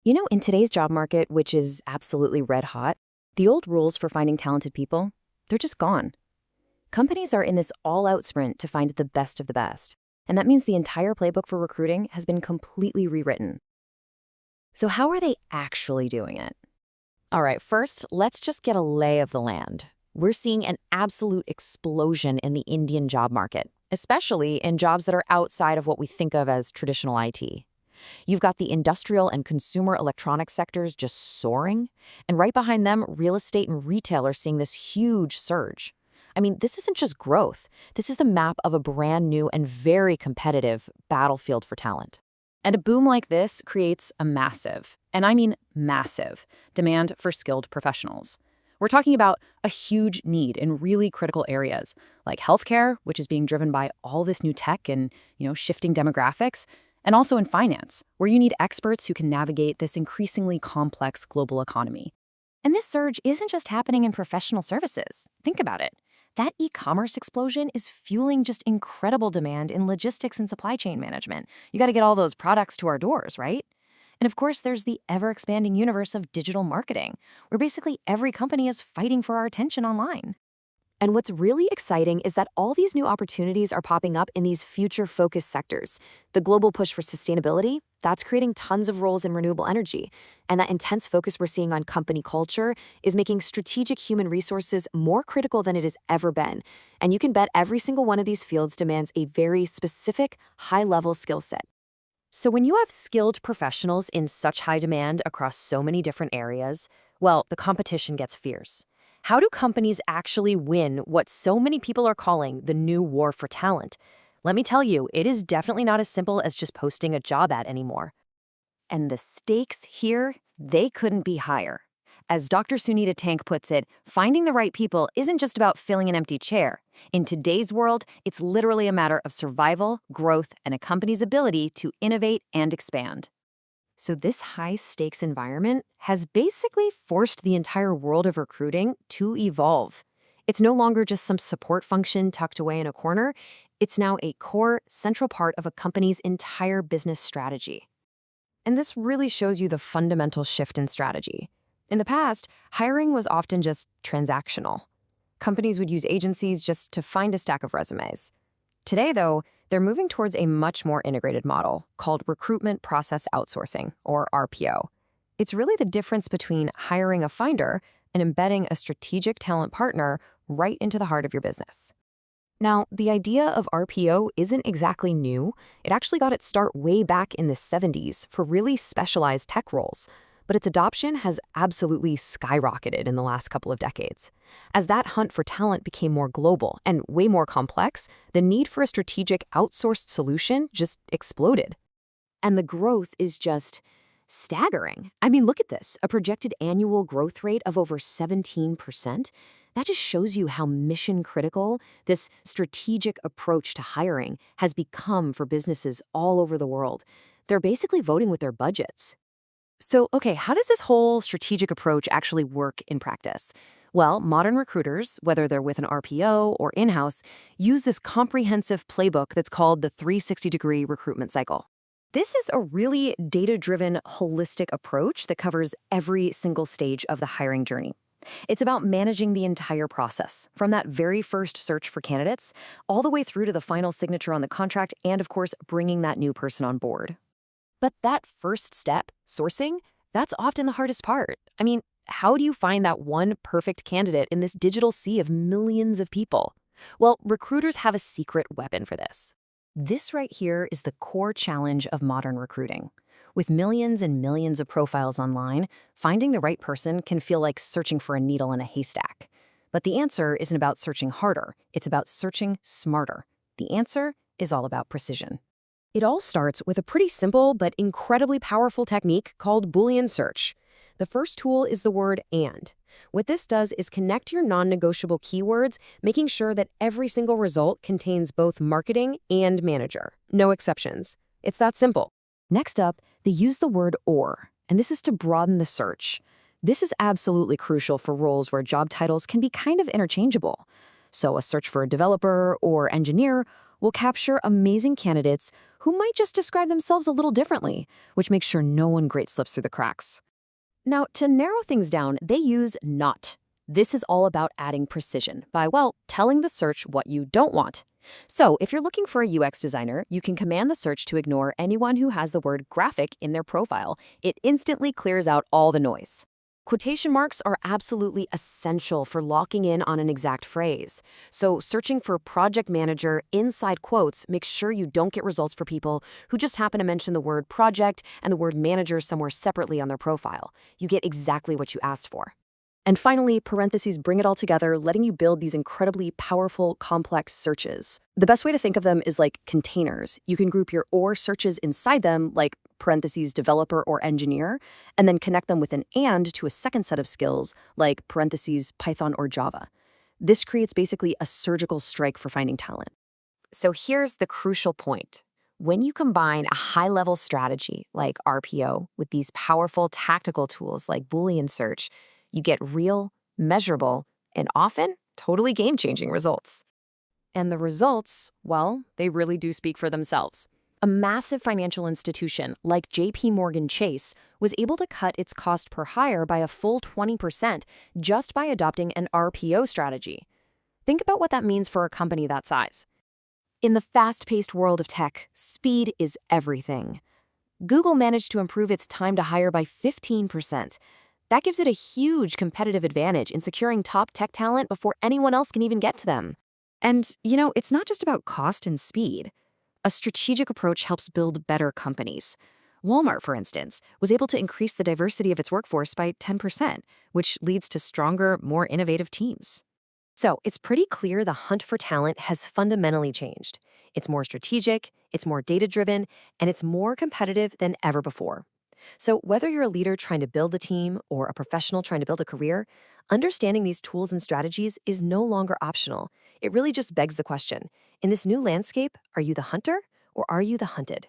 In today's job market, which is absolutely red hot, the old rules for finding talented people, they're just gone. Companies are in this all-out sprint to find the best of the best, and that means the entire playbook for recruiting has been completely rewritten. So how are they actually doing it? All right, first, let's just get a lay of the land. We're seeing an absolute explosion in the Indian job market, especially in jobs that are outside of what we think of as traditional IT. You've got the industrial and consumer electronics sectors just soaring, and right behind them, real estate and retail are seeing this huge surge. I mean, this isn't just growth. This is the map of a brand new and very competitive battlefield for talent. And a boom like this creates a massive, and I mean massive, demand for skilled professionals. We're talking about a huge need in really critical areas like healthcare, which is being driven by all this new tech and, shifting demographics, and also in finance, where you need experts who can navigate this increasingly complex global economy. And this surge isn't just happening in professional services. Think about it. That e-commerce explosion is fueling just incredible demand in logistics and supply chain management. You got to get all those products to our doors, right? And of course, there's the ever-expanding universe of digital marketing, where basically every company is fighting for our attention online. And what's really exciting is that all these new opportunities are popping up in these future-focused sectors. The global push for sustainability, that's creating tons of roles in renewable energy. And that intense focus we're seeing on company culture is making strategic human resources more critical than it has ever been. And you can bet every single one of these fields demands a very specific, high-level skill set. So when you have skilled professionals in such high demand across so many different areas, well, the competition gets fierce. How do companies actually win what so many people are calling the new war for talent? Let me tell you, it is definitely not as simple as just posting a job ad anymore. And the stakes here, they couldn't be higher. As Dr. Sunita Tank puts it, finding the right people isn't just about filling an empty chair. In today's world, it's literally a matter of survival, growth, and a company's ability to innovate and expand. So this high-stakes environment has basically forced the entire world of recruiting to evolve. It's no longer just some support function tucked away in a corner. It's now a core, central part of a company's entire business strategy. And this really shows you the fundamental shift in strategy. In the past, hiring was often just transactional. Companies would use agencies just to find a stack of resumes. Today, though, they're moving towards a much more integrated model called recruitment process outsourcing, or RPO. It's really the difference between hiring a finder and embedding a strategic talent partner right into the heart of your business. Now, the idea of RPO isn't exactly new. It actually got its start way back in the 70s for really specialized tech roles. But its adoption has absolutely skyrocketed in the last couple of decades. As that hunt for talent became more global and way more complex, the need for a strategic outsourced solution just exploded. And the growth is just staggering. I mean, look at this, a projected annual growth rate of over 17%. That just shows you how mission critical this strategic approach to hiring has become for businesses all over the world. They're basically voting with their budgets. So, okay, how does this whole strategic approach actually work in practice? Well, modern recruiters, whether they're with an RPO or in-house, use this comprehensive playbook that's called the 360-degree recruitment cycle. This is a really data-driven, holistic approach that covers every single stage of the hiring journey. It's about managing the entire process, from that very first search for candidates, all the way through to the final signature on the contract, and of course, bringing that new person on board. But that first step, sourcing, that's often the hardest part. I mean, how do you find that one perfect candidate in this digital sea of millions of people? Well, recruiters have a secret weapon for this. This right here is the core challenge of modern recruiting. With millions and millions of profiles online, finding the right person can feel like searching for a needle in a haystack. But the answer isn't about searching harder, it's about searching smarter. The answer is all about precision. It all starts with a pretty simple but incredibly powerful technique called Boolean search. The first tool is the word "and." What this does is connect your non-negotiable keywords, making sure that every single result contains both marketing and manager. No exceptions. It's that simple. Next up, they use the word "or," and this is to broaden the search. This is absolutely crucial for roles where job titles can be kind of interchangeable. So a search for a developer or engineer will capture amazing candidates who might just describe themselves a little differently, which makes sure no one great slips through the cracks. Now, to narrow things down, they use not. This is all about adding precision by, well, telling the search what you don't want. So, if you're looking for a UX designer, you can command the search to ignore anyone who has the word graphic in their profile. It instantly clears out all the noise. Quotation marks are absolutely essential for locking in on an exact phrase. So, searching for project manager inside quotes makes sure you don't get results for people who just happen to mention the word project and the word manager somewhere separately on their profile. You get exactly what you asked for. And finally, parentheses bring it all together, letting you build these incredibly powerful, complex searches. The best way to think of them is like containers. You can group your or searches inside them, like parentheses developer or engineer, and then connect them with an and to a second set of skills, like parentheses Python or Java. This creates basically a surgical strike for finding talent. So here's the crucial point. When you combine a high-level strategy like RPO with these powerful tactical tools like Boolean search, you get real, measurable, and often totally game-changing results. And the results, well, they really do speak for themselves. A massive financial institution like JP Morgan Chase was able to cut its cost per hire by a full 20% just by adopting an RPO strategy. Think about what that means for a company that size. In the fast-paced world of tech, speed is everything. Google managed to improve its time to hire by 15%. That gives it a huge competitive advantage in securing top tech talent before anyone else can even get to them. And, it's not just about cost and speed. A strategic approach helps build better companies. Walmart, for instance, was able to increase the diversity of its workforce by 10%, which leads to stronger, more innovative teams. So it's pretty clear the hunt for talent has fundamentally changed. It's more strategic, it's more data-driven, and it's more competitive than ever before. So whether you're a leader trying to build a team or a professional trying to build a career, understanding these tools and strategies is no longer optional. It really just begs the question, in this new landscape, are you the hunter or are you the hunted?